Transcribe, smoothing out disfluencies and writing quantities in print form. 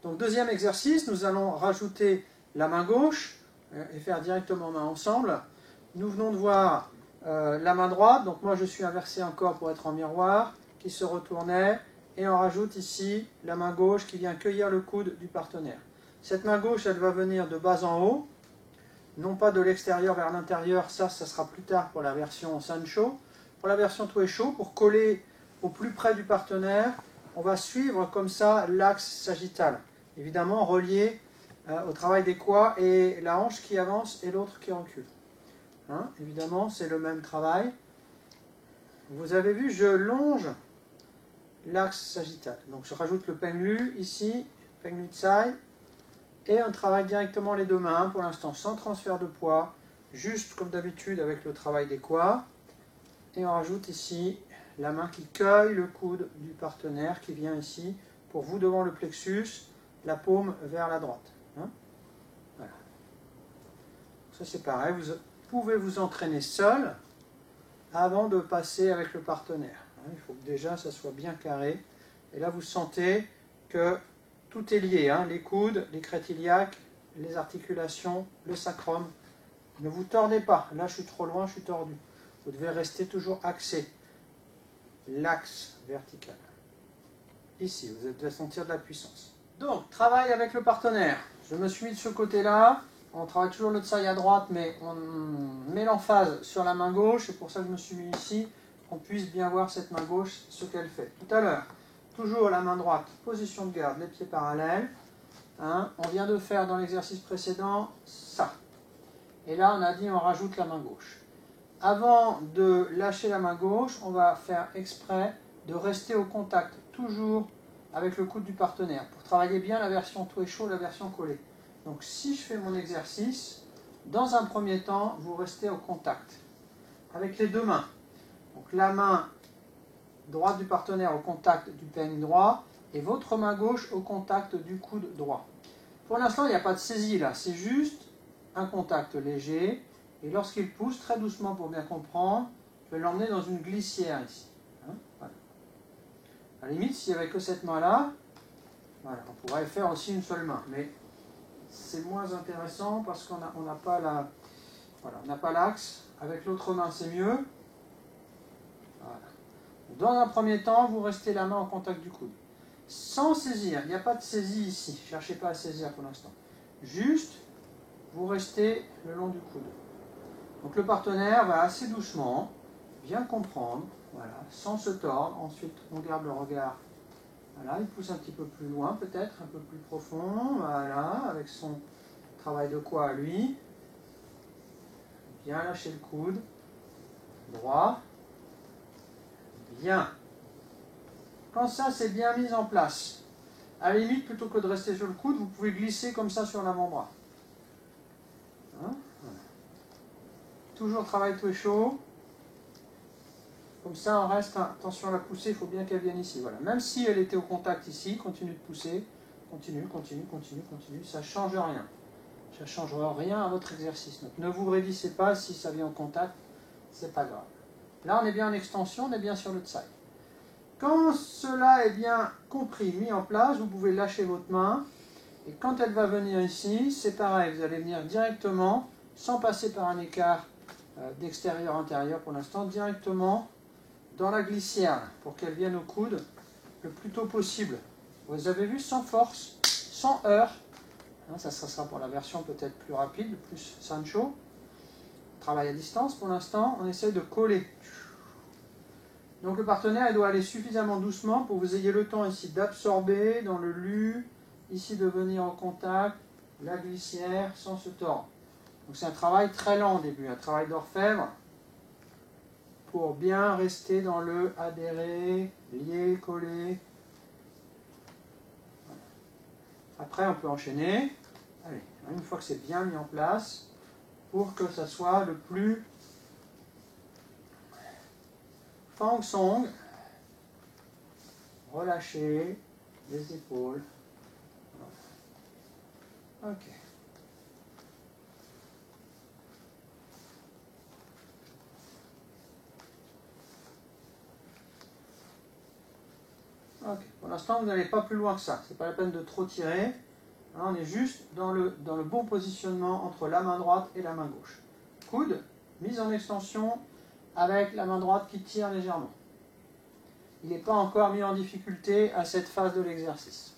Donc deuxième exercice, nous allons rajouter la main gauche et faire directement main ensemble. Nous venons de voir la main droite, donc moi je suis inversé encore pour être en miroir, qui se retournait, et on rajoute ici la main gauche qui vient cueillir le coude du partenaire. Cette main gauche, elle va venir de bas en haut, non pas de l'extérieur vers l'intérieur, ça sera plus tard pour la version Sancho. Pour la version Tuesho, pour coller au plus près du partenaire, on va suivre comme ça l'axe sagittal. Évidemment relié au travail des quads et la hanche qui avance et l'autre qui recule. Hein, évidemment, c'est le même travail. Vous avez vu, je longe l'axe sagittal. Donc je rajoute le Penglu ici, Penglu Tsai, et on travaille directement les deux mains, pour l'instant sans transfert de poids, juste comme d'habitude avec le travail des quads. Et on rajoute ici la main qui cueille le coude du partenaire qui vient ici, pour vous devant le plexus, la paume vers la droite. Hein, voilà. Ça c'est pareil, vous pouvez vous entraîner seul avant de passer avec le partenaire. Il faut que déjà ça soit bien carré. Et là vous sentez que tout est lié, hein, les coudes, les crêtes iliaques, les articulations, le sacrum. Ne vous tordez pas, là je suis trop loin, je suis tordu. Vous devez rester toujours axé. L'axe vertical. Ici, vous devez sentir de la puissance. Donc, travail avec le partenaire. Je me suis mis de ce côté-là. On travaille toujours le tsai à droite, mais on met l'emphase sur la main gauche. C'est pour ça que je me suis mis ici, qu'on puisse bien voir cette main gauche, ce qu'elle fait. Tout à l'heure, toujours la main droite, position de garde, les pieds parallèles. Hein, on vient de faire dans l'exercice précédent ça. Et là, on a dit on rajoute la main gauche. Avant de lâcher la main gauche, on va faire exprès de rester au contact, toujours avec le coude du partenaire, pour travailler bien la version Tuesho, la version collée. Donc si je fais mon exercice, dans un premier temps, vous restez au contact, avec les deux mains. Donc la main droite du partenaire au contact du peigne droit, et votre main gauche au contact du coude droit. Pour l'instant, il n'y a pas de saisie là, c'est juste un contact léger. Et lorsqu'il pousse, très doucement pour bien comprendre, je vais l'emmener dans une glissière ici. Hein, voilà. À la limite, s'il n'y avait que cette main-là, voilà, on pourrait faire aussi une seule main. Mais c'est moins intéressant parce qu'on n'a pas la, voilà, on n'a pas l'axe. Avec l'autre main, c'est mieux. Voilà. Dans un premier temps, vous restez la main en contact du coude. Sans saisir, il n'y a pas de saisie ici. Ne cherchez pas à saisir pour l'instant. Juste, vous restez le long du coude. Donc le partenaire va assez doucement, bien comprendre, voilà, sans se tordre. Ensuite, on garde le regard. Voilà, il pousse un petit peu plus loin, peut-être, un peu plus profond. Voilà, avec son travail de quoi à lui. Bien lâcher le coude. Droit. Bien. Quand ça, c'est bien mis en place, à la limite, plutôt que de rester sur le coude, vous pouvez glisser comme ça sur l'avant-bras. Hein, voilà. Toujours travail Tuesho. Comme ça, on reste, attention à la poussée, il faut bien qu'elle vienne ici. Voilà. Même si elle était au contact ici, continue de pousser. Continue, ça ne change rien. Ça ne changera rien à votre exercice. Donc ne vous raidissez pas si ça vient en contact, c'est pas grave. Là, on est bien en extension, on est bien sur le tsai. Quand cela est bien compris, mis en place, vous pouvez lâcher votre main. Et quand elle va venir ici, c'est pareil, vous allez venir directement, sans passer par un écart d'extérieur-intérieur pour l'instant, directement dans la glissière, pour qu'elle vienne au coude le plus tôt possible. Vous avez vu, sans force, sans heurts. Hein, ça sera pour la version peut-être plus rapide, plus Sancho. Travail à distance pour l'instant, on essaye de coller. Donc le partenaire il doit aller suffisamment doucement pour que vous ayez le temps ici d'absorber dans le lu, ici de venir en contact, la glissière sans se tordre. Donc c'est un travail très lent au début, un travail d'orfèvre pour bien rester dans le adhérer, lié, collé. Voilà. Après on peut enchaîner. Allez, une fois que c'est bien mis en place, pour que ça soit le plus Fang Song, relâchez les épaules. Ok. Ok. Ok. Pour l'instant, vous n'allez pas plus loin que ça. Ce n'est pas la peine de trop tirer. Hein, on est juste dans le bon positionnement entre la main droite et la main gauche. Coude, mise en extension avec la main droite qui tire légèrement. Il n'est pas encore mis en difficulté à cette phase de l'exercice.